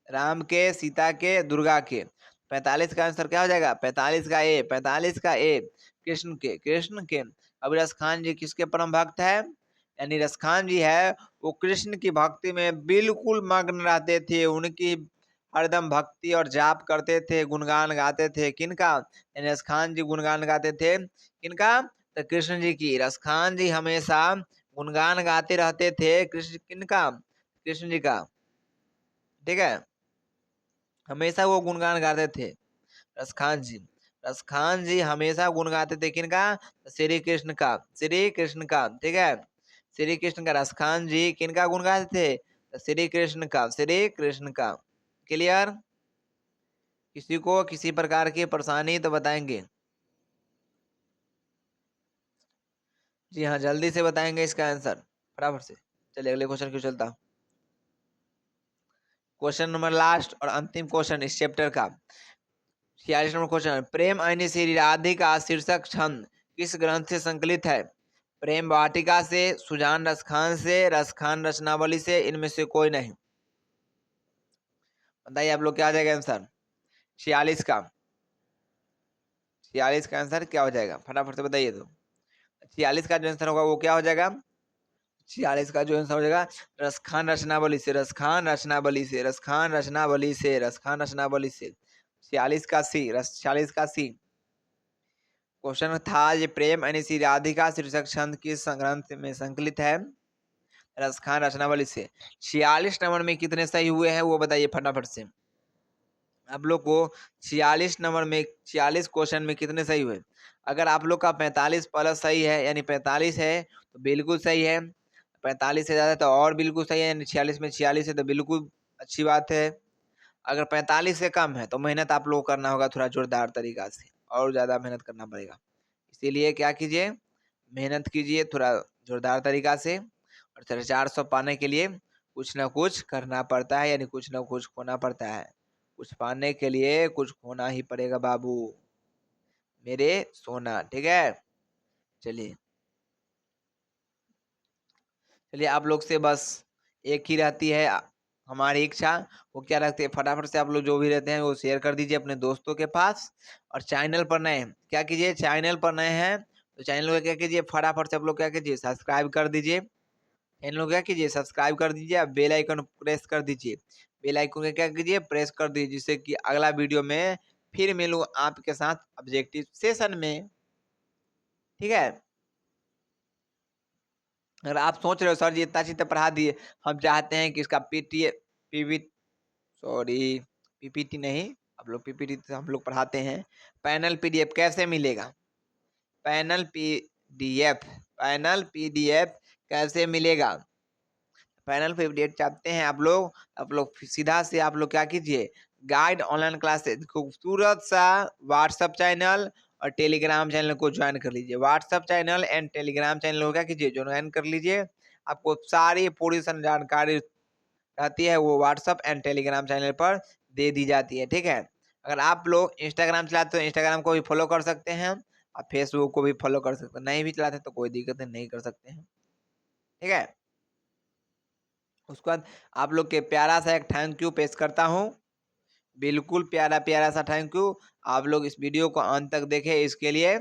राम के, सीता के, दुर्गा के। 45 का आंसर क्या हो जाएगा? 45 का ए। 45 का ए कृष्ण के। कृष्ण के कबीर खान जी किसके परम भक्त है? यानी रसखान जी है वो कृष्ण की भक्ति में बिल्कुल मग्न रहते थे। उनकी हरदम भक्ति और जाप करते थे, गुणगान गाते थे। किनका? यानी रसखान जी गुणगान गाते थे। किनका? तो कृष्ण जी की। रसखान जी हमेशा गुणगान गाते रहते थे। कृष्ण किनका? कृष्ण जी का। ठीक है, हमेशा वो गुणगान गाते थे रसखान जी। रसखान जी हमेशा गुण गाते थे। किनका? श्री कृष्ण का। श्री कृष्ण का। ठीक है, श्री कृष्ण का। रसखान जी किनका गुण गाते थे? श्री कृष्ण का। श्री कृष्ण का। क्लियर? किसी को किसी प्रकार की परेशानी तो बताएंगे। जी हाँ, जल्दी से बताएंगे इसका आंसर फटाफट से। चलिए अगले क्वेश्चन क्यों चलता हूँ। क्वेश्चन नंबर लास्ट और अंतिम क्वेश्चन इस चैप्टर का। 46 नंबर क्वेश्चन। प्रेम ऐनी श्री राधिका शीर्षक छंद किस ग्रंथ से संकलित है? प्रेम वाटिका से, सुजान रसखान से, रसखान रचनावली से, इनमें से कोई नहीं। बताइए आप लोग क्या आ जाएगा आंसर? 46 का। 46 का आंसर क्या हो जाएगा फटाफट से बताइए तो। 46 का जो आंसर होगा वो क्या हो जाएगा? 46 का जो आंसर हो जाएगा रसखान रचनावली से। रसखान रचनावली से। रसखान रचनावली से। रसखान रचनावली से। 46 का सी। 46 का सी। क्वेश्चन था ये प्रेम यानी श्री राधिका शीर्षक छंद किस ग्रंथ में संकलित है? रसखान रचनावली से। 46 नंबर में कितने सही हुए हैं वो बताइए फटाफट से। आप लोग को 46 नंबर में 46 क्वेश्चन में कितने सही हुए? अगर आप लोग का 45 प्लस सही है यानी 45 है तो बिल्कुल सही है। 45 से ज्यादा तो और बिल्कुल सही है, यानी 46 में 46 है तो बिल्कुल अच्छी बात है। अगर 45 से कम है तो मेहनत आप लोग करना होगा थोड़ा जोरदार तरीका से, और ज्यादा मेहनत करना पड़ेगा। इसीलिए क्या कीजिए, मेहनत कीजिए थोड़ा जोरदार तरीका से। और 450 पाने के लिए कुछ ना कुछ करना पड़ता है, यानी कुछ ना कुछ खोना पड़ता है। कुछ पाने के लिए कुछ खोना ही पड़ेगा बाबू मेरे सोना। ठीक है, चलिए चलिए आप लोग से बस एक ही रहती है हमारी इच्छा। वो क्या रखते हैं, फटाफट से आप लोग जो भी रहते हैं वो शेयर कर दीजिए अपने दोस्तों के पास। और चैनल पर नए हैं क्या कीजिए, चैनल पर नए हैं तो चैनल को क्या कीजिए, फटाफट से आप लोग क्या कीजिए, सब्सक्राइब कर दीजिए। चैनल को क्या कीजिए, सब्सक्राइब कर दीजिए। आप बेल आइकन प्रेस कर दीजिए। बेल आइकन को क्या कीजिए, प्रेस कर दीजिए, जिससे कि अगला वीडियो में फिर मिलूँ आपके साथ ऑब्जेक्टिव सेशन में। ठीक है, अगर आप सोच रहे हो सर जी इतना चीज तो पढ़ा दिए, हम चाहते हैं कि इसका पीटीए पीवी सॉरी पीपीटी नहीं, आप लोग पीपीटी तो हम लोग पढ़ाते हैं। पैनल पीडीएफ कैसे मिलेगा? पैनल पीडीएफ पैनल पीडीएफ कैसे मिलेगा? पैनल पीडीएफ चाहते हैं आप लोग सीधा से आप लोग क्या कीजिए, गाइड ऑनलाइन क्लासेज खूबसूरत सा व्हाट्सएप चैनल और टेलीग्राम चैनल को ज्वाइन कर लीजिए। WhatsApp channel and Telegram channel को क्या कीजिए, ज्वाइन कर लीजिए। आपको सारी पूरी जानकारी रहती है वो व्हाट्सएप एंड टेलीग्राम चैनल पर दे दी जाती है, ठीक है। अगर आप लोग इंस्टाग्राम चलाते हो इंस्टाग्राम को भी फॉलो कर सकते हैं, आप फेसबुक को भी फॉलो कर सकते हैं। नहीं भी चलाते तो कोई दिक्कत नहीं कर सकते हैं, ठीक है। उसके बाद आप लोग के प्यारा सा एक थैंक यू पेश करता हूँ, बिल्कुल प्यारा प्यारा सा थैंक यू। आप लोग इस वीडियो को अंत तक देखें, इसके लिए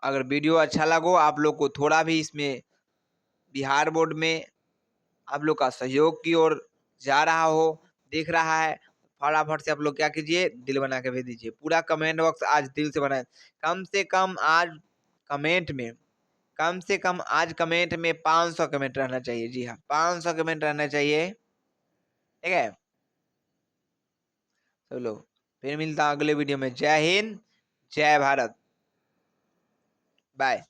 अगर वीडियो अच्छा लगो, आप लोग को थोड़ा भी इसमें बिहार बोर्ड में आप लोग का सहयोग की ओर जा रहा हो, दिख रहा है, फटाफट से आप लोग क्या कीजिए, दिल बना के भेज दीजिए। पूरा कमेंट बॉक्स आज दिल से बनाए। कम से कम आज कमेंट में कम से कम आज कमेंट में 500 कमेंट रहना चाहिए। जी हाँ, 500 कमेंट रहना चाहिए, ठीक है। चलो फिर मिलता हूँ अगले वीडियो में। जय हिंद, जय भारत, बाय।